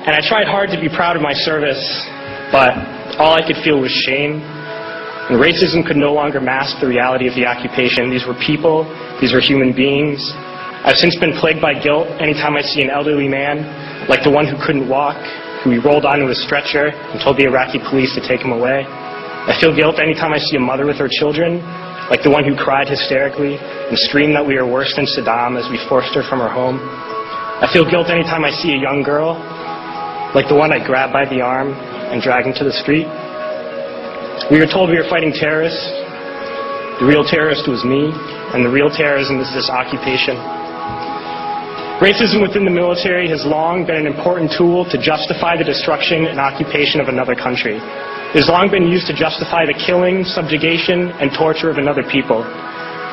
And I tried hard to be proud of my service, but all I could feel was shame. And racism could no longer mask the reality of the occupation. These were people, these were human beings. I've since been plagued by guilt anytime I see an elderly man, like the one who couldn't walk, who we rolled onto a stretcher and told the Iraqi police to take him away. I feel guilt anytime I see a mother with her children, like the one who cried hysterically and screamed that we are worse than Saddam as we forced her from her home. I feel guilt anytime I see a young girl, like the one I grabbed by the arm and dragged into the street. We were told we were fighting terrorists. The real terrorist was me, and the real terrorism is this occupation. Racism within the military has long been an important tool to justify the destruction and occupation of another country. It has long been used to justify the killing, subjugation, and torture of another people.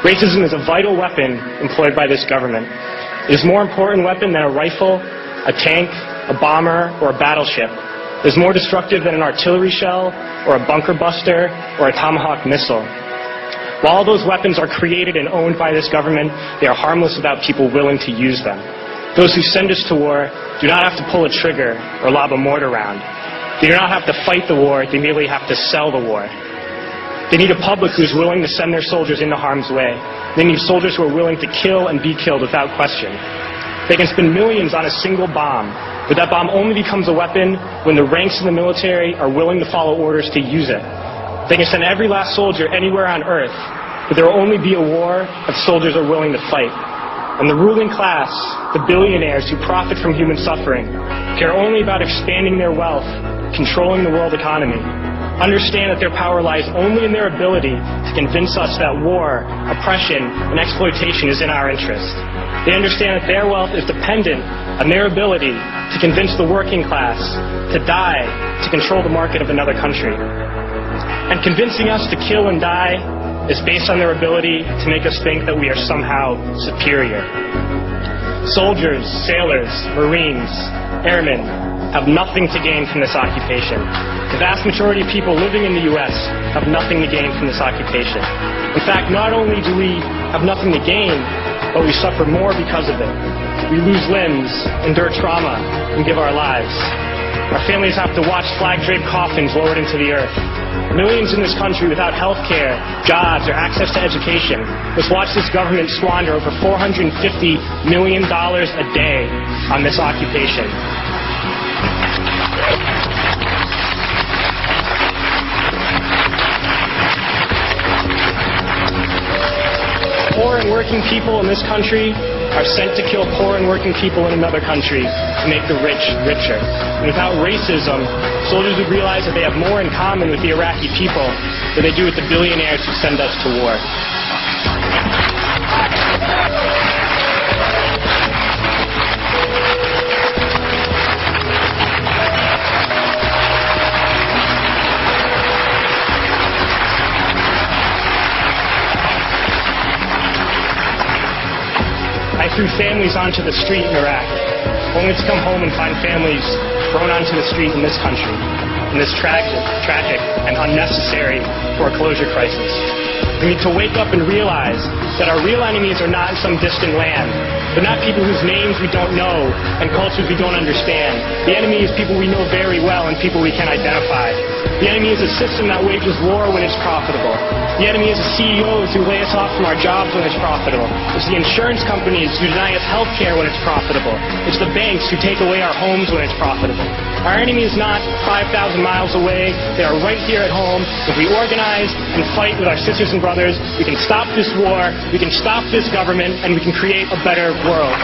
Racism is a vital weapon employed by this government. It is a more important weapon than a rifle, a tank, a bomber, or a battleship. It is more destructive than an artillery shell, or a bunker buster, or a Tomahawk missile. While all those weapons are created and owned by this government, they are harmless without people willing to use them. Those who send us to war do not have to pull a trigger or lob a mortar round. They do not have to fight the war, they merely have to sell the war. They need a public who is willing to send their soldiers into harm's way. They need soldiers who are willing to kill and be killed without question. They can spend millions on a single bomb, but that bomb only becomes a weapon when the ranks in the military are willing to follow orders to use it. They can send every last soldier anywhere on earth, but there will only be a war if soldiers are willing to fight. And the ruling class, the billionaires who profit from human suffering, care only about expanding their wealth, controlling the world economy. Understand that their power lies only in their ability to convince us that war, oppression, and exploitation is in our interest. They understand that their wealth is dependent on their ability to convince the working class to die to control the market of another country. And convincing us to kill and die is based on their ability to make us think that we are somehow superior. Soldiers, sailors, Marines, airmen have nothing to gain from this occupation. The vast majority of people living in the U.S. have nothing to gain from this occupation. In fact, not only do we have nothing to gain, but we suffer more because of it. We lose limbs, endure trauma, and give our lives. Our families have to watch flag-draped coffins lowered into the earth. Millions in this country without health care, jobs, or access to education must watch this government squander over $450 million a day on this occupation. Poor and working people in this country are sent to kill poor and working people in another country to make the rich richer. And without racism, soldiers would realize that they have more in common with the Iraqi people than they do with the billionaires who send us to war. I threw families onto the street in Iraq, only to come home and find families thrown onto the street in this country, in this tragic and unnecessary foreclosure crisis. We need to wake up and realize that our real enemies are not in some distant land. They're not people whose names we don't know and cultures we don't understand. The enemy is people we know very well and people we can identify. The enemy is a system that wages war when it's profitable. The enemy is the CEOs who lay us off from our jobs when it's profitable. It's the insurance companies who deny us health care when it's profitable. It's the banks who take away our homes when it's profitable. Our enemy is not 5,000 miles away. They are right here at home. If we organize and fight with our sisters and brothers, we can stop this war, we can stop this government, and we can create a better world.